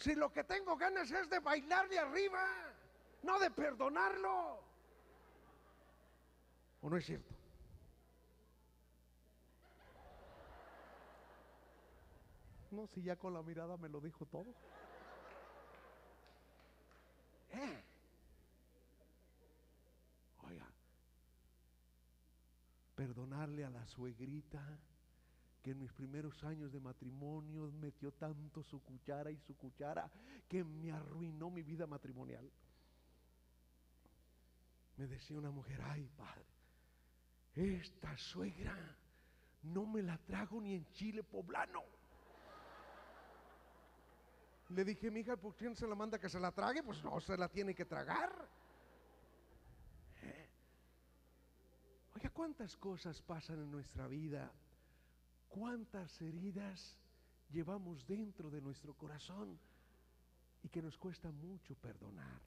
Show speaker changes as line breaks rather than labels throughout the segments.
Si lo que tengo ganas es de bailarle arriba, no de perdonarlo. ¿O no es cierto? No, si ya con la mirada me lo dijo todo. Oiga, perdonarle a la suegrita que en mis primeros años de matrimonio metió tanto su cuchara y su cuchara que me arruinó mi vida matrimonial. Me decía una mujer: ay, padre, esta suegra no me la trago ni en chile poblano. Le dije: mija, ¿por qué no se la manda que se la trague? Pues no, se la tiene que tragar. Oiga, cuántas cosas pasan en nuestra vida, cuántas heridas llevamos dentro de nuestro corazón y que nos cuesta mucho perdonar.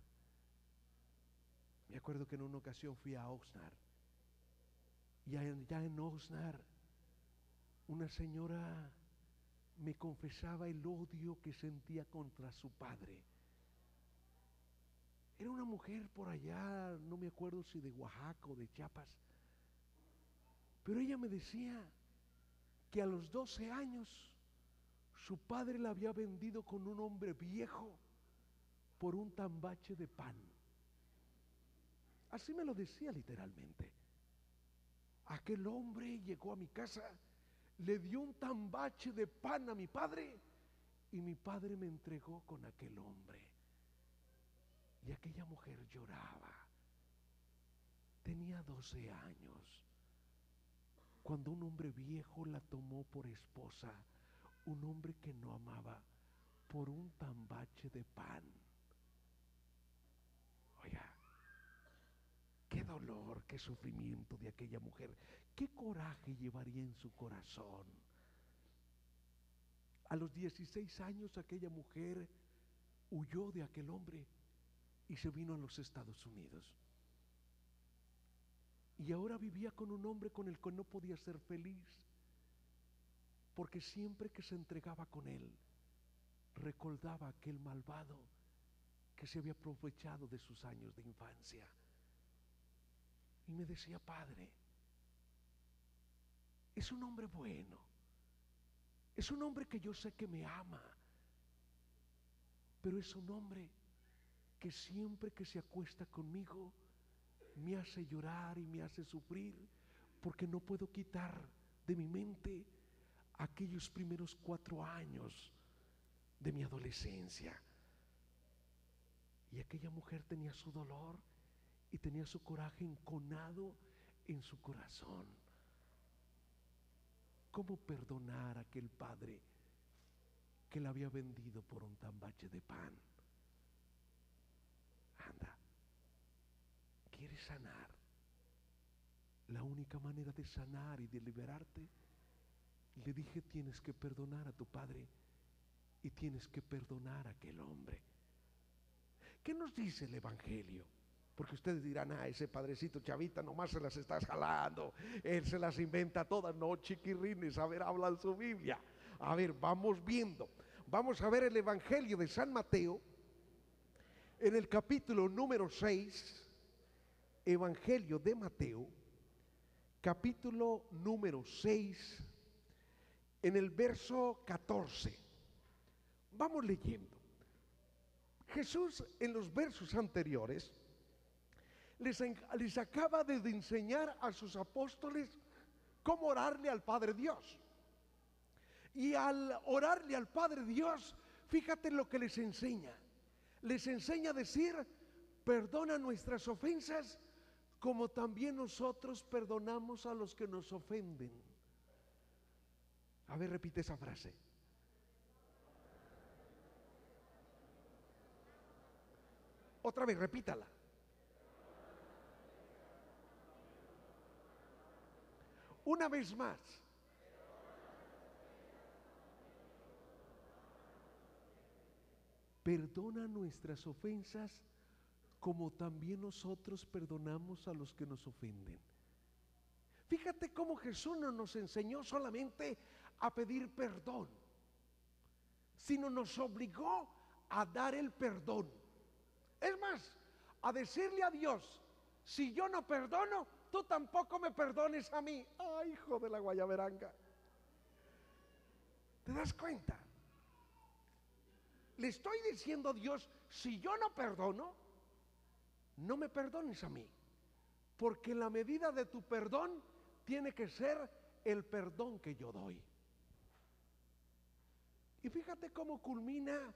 Me acuerdo que en una ocasión fui a Oxnard, y allá en Oxnard una señora me confesaba el odio que sentía contra su padre. Era una mujer por allá, no me acuerdo si de Oaxaca o de Chiapas, pero ella me decía que a los 12 años su padre la había vendido con un hombre viejo por un tambache de pan. Así me lo decía literalmente. Aquel hombre llegó a mi casa, le dio un tambache de pan a mi padre y mi padre me entregó con aquel hombre. Y aquella mujer lloraba. Tenía 12 años cuando un hombre viejo la tomó por esposa, un hombre que no amaba, por un tambache de pan. Oiga, qué dolor, qué sufrimiento de aquella mujer, qué coraje llevaría en su corazón. A los 16 años aquella mujer huyó de aquel hombre y se vino a los Estados Unidos. Y ahora vivía con un hombre con el que no podía ser feliz, porque siempre que se entregaba con él, recordaba a aquel malvado que se había aprovechado de sus años de infancia. Y me decía: padre, es un hombre bueno, es un hombre que yo sé que me ama, pero es un hombre que siempre que se acuesta conmigo me hace llorar y me hace sufrir, porque no puedo quitar de mi mente aquellos primeros 4 años de mi adolescencia. Y aquella mujer tenía su dolor y tenía su coraje enconado en su corazón. ¿Cómo perdonar a aquel padre que la había vendido por un tambache de pan? Anda, ¿quieres sanar? La única manera de sanar y de liberarte, le dije, tienes que perdonar a tu padre y tienes que perdonar a aquel hombre. ¿Qué nos dice el Evangelio? Porque ustedes dirán: ah, ese padrecito chavita nomás se las está jalando, él se las inventa todas. No, chiquirrines, a ver, habla su Biblia. A ver, vamos viendo. Vamos a ver el Evangelio de San Mateo, en el capítulo número 6, Evangelio de Mateo, capítulo número 6, en el verso 14. Vamos leyendo. Jesús en los versos anteriores les acaba de enseñar a sus apóstoles cómo orarle al Padre Dios. Y al orarle al Padre Dios, fíjate lo que les enseña. Les enseña a decir: perdona nuestras ofensas como también nosotros perdonamos a los que nos ofenden. A ver, repite esa frase. Otra vez, repítala. Una vez más. Perdona nuestras ofensas como también nosotros perdonamos a los que nos ofenden. Fíjate cómo Jesús no nos enseñó solamente a pedir perdón, sino nos obligó
a dar el perdón. Es más, a decirle a Dios, si yo no perdono, tú tampoco me perdones a mí. Ay, hijo de la guayaberanga. ¿Te das cuenta? Le estoy diciendo a Dios, si yo no perdono, no me perdones a mí. Porque la medida de tu perdón tiene que ser el perdón que yo doy. Y fíjate cómo culmina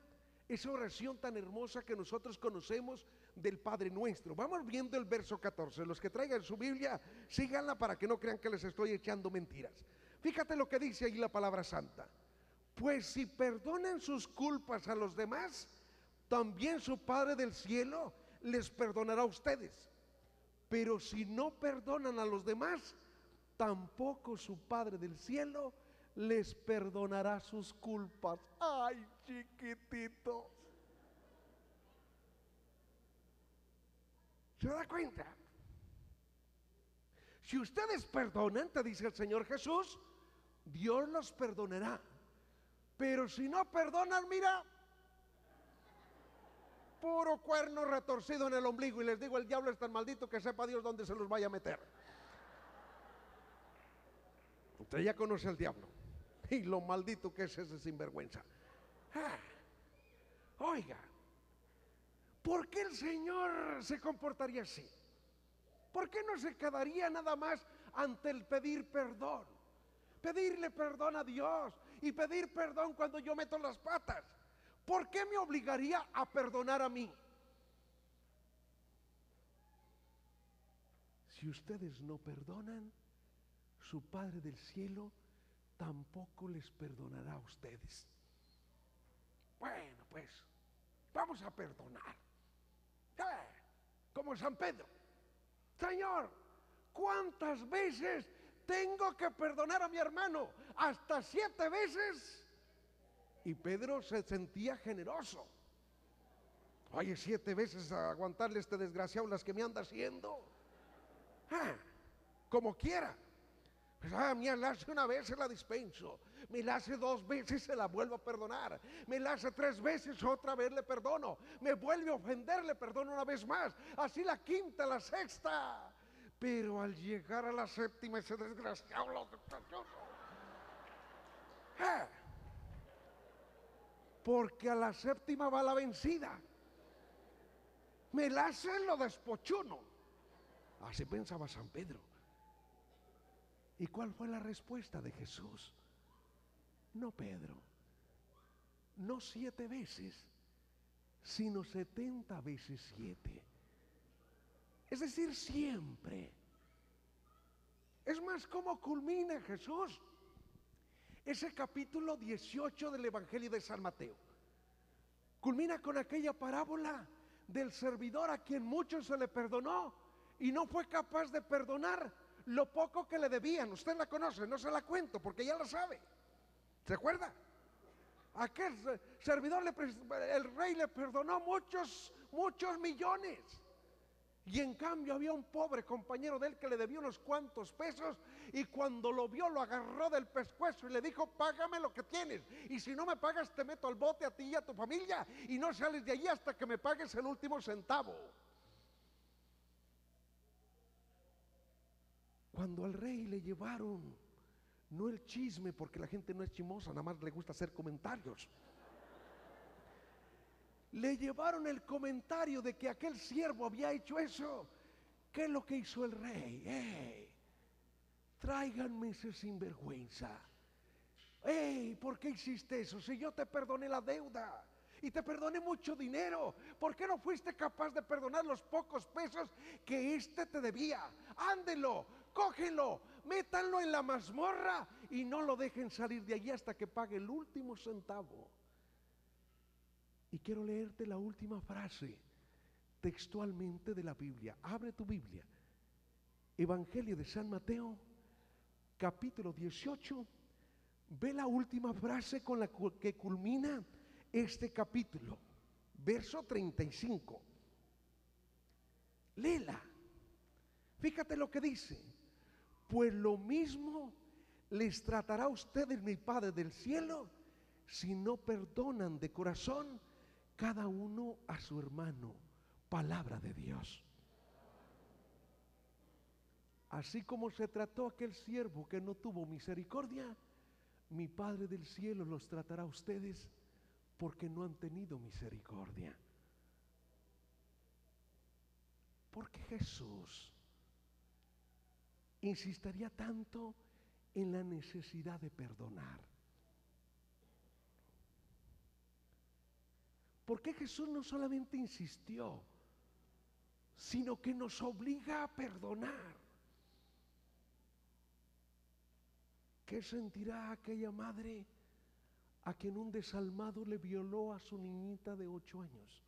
esa oración tan hermosa que nosotros conocemos del Padre Nuestro. Vamos viendo el verso 14. Los que traigan su Biblia, síganla para que no crean que les estoy echando mentiras. Fíjate lo que dice ahí la palabra santa. Pues si perdonan sus culpas a los demás, también su Padre del cielo les perdonará a ustedes. Pero si no perdonan a los demás, tampoco su Padre del cielo les perdonará sus culpas. Ay, chiquitito. ¿Se da cuenta? Si ustedes perdonan, te dice el Señor Jesús, Dios los perdonará. Pero si no perdonan, mira, puro cuerno retorcido en el ombligo. Y les digo, el diablo es tan maldito que sepa Dios dónde se los vaya a meter. Usted ya conoce al diablo y lo maldito que es ese sinvergüenza. Oiga, ¿por qué el Señor se comportaría así? ¿Por qué no se quedaría nada más ante el pedir perdón? Pedirle perdón a Dios y pedir perdón cuando yo meto las patas. ¿Por qué me obligaría a perdonar a mí? Si ustedes no perdonan, su Padre del cielo tampoco les perdonará a ustedes. Bueno, pues vamos a perdonar. Como San Pedro. Señor, ¿cuántas veces tengo que perdonar a mi hermano? ¿Hasta 7 veces? Y Pedro se sentía generoso. Oye, 7 veces a aguantarle a este desgraciado las que me anda haciendo. Como quiera. Pues, me la hace 1 vez, se la dispenso. Me la hace 2 veces, se la vuelvo a perdonar. Me la hace 3 veces, otra vez le perdono. Me vuelve a ofender, le perdono 1 vez más. Así la 5ª, la 6ª. Pero al llegar a la 7ª, ese desgraciado lo porque a la 7ª va la vencida. Me la hace, lo despochuno. Así pensaba San Pedro. ¿Y cuál fue la respuesta de Jesús? No, Pedro, no 7 veces, sino 70 veces 7. Es decir, siempre. Es más, ¿cómo culmina Jesús? Ese capítulo 18 del Evangelio de San Mateo. Culmina con aquella parábola del servidor a quien mucho se le perdonó y no fue capaz de perdonar lo poco que le debían. Usted la conoce, no se la cuento porque ya la sabe. ¿Se acuerda? Aquel servidor, el rey le perdonó muchos millones. Y en cambio había un pobre compañero de él que le debía unos cuantos pesos, y cuando lo vio lo agarró del pescuezo y le dijo: págame lo que tienes, y si no me pagas te meto al bote a ti y a tu familia, y no sales de allí hasta que me pagues el último centavo. Cuando al rey le llevaron, no el chisme, porque la gente no es chismosa, nada más le gusta hacer comentarios. Le llevaron el comentario de que aquel siervo había hecho eso. ¿Qué es lo que hizo el rey? Tráiganme ese sinvergüenza. ¿Por qué hiciste eso? Si yo te perdoné la deuda y te perdoné mucho dinero, ¿por qué no fuiste capaz de perdonar los pocos pesos que éste te debía? Ándelo, cógelo, métanlo en la mazmorra y no lo dejen salir de allí hasta que pague el último centavo. Y quiero leerte la última frase textualmente de la Biblia. Abre tu Biblia. Evangelio de San Mateo, capítulo 18. Ve la última frase con la que culmina este capítulo. Verso 35. Léela. Fíjate lo que dice. Pues lo mismo les tratará a ustedes mi Padre del cielo si no perdonan de corazón cada uno a su hermano. Palabra de Dios. Así como se trató a aquel siervo que no tuvo misericordia, mi Padre del cielo los tratará a ustedes porque no han tenido misericordia. Porque Jesús insistiría tanto en la necesidad de perdonar. Porque Jesús no solamente insistió, sino que nos obliga a perdonar. ¿Qué sentirá aquella madre a quien un desalmado le violó a su niñita de 8 años?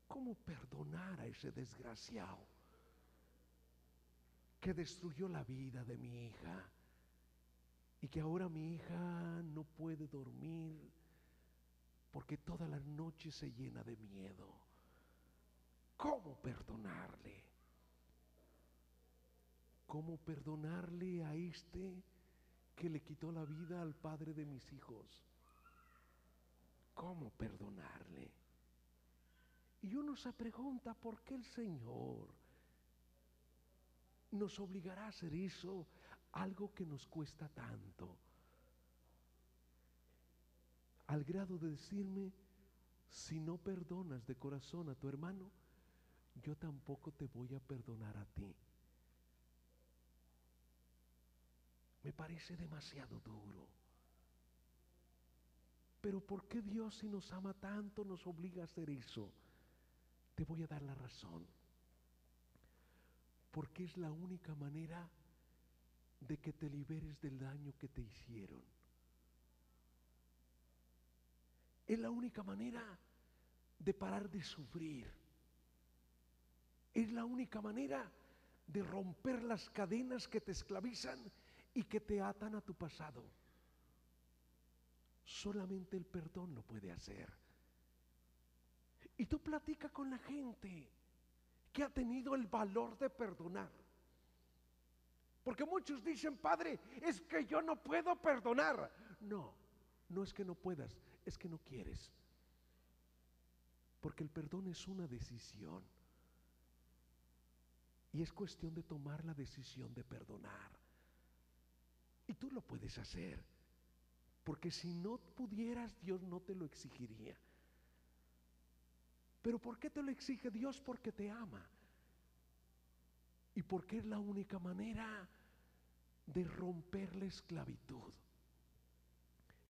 ¿Cómo perdonar a ese desgraciado que destruyó la vida de mi hija y que ahora mi hija no puede dormir porque toda la noche se llena de miedo? ¿Cómo perdonarle? ¿Cómo perdonarle a este que le quitó la vida al padre de mis hijos? ¿Cómo perdonarle? Y uno se pregunta, ¿por qué el Señor nos obligará a hacer eso? Algo que nos cuesta tanto, al grado de decirme, si no perdonas de corazón a tu hermano, yo tampoco te voy a perdonar a ti. Me parece demasiado duro. Pero ¿por qué Dios, si nos ama tanto, nos obliga a hacer eso? Te voy a dar la razón. Porque es la única manera de que te liberes del daño que te hicieron. Es la única manera de parar de sufrir. Es la única manera de romper las cadenas que te esclavizan y que te atan a tu pasado. Solamente el perdón lo puede hacer. Y tú platica con la gente que ha tenido el valor de perdonar. Porque muchos dicen, Padre, es que yo no puedo perdonar. No, no es que no puedas, es que no quieres. Porque el perdón es una decisión. Y es cuestión de tomar la decisión de perdonar. Y tú lo puedes hacer. Porque si no pudieras, Dios no te lo exigiría. ¿Pero por qué te lo exige Dios? Porque te ama. Y porque es la única manera de romper la esclavitud.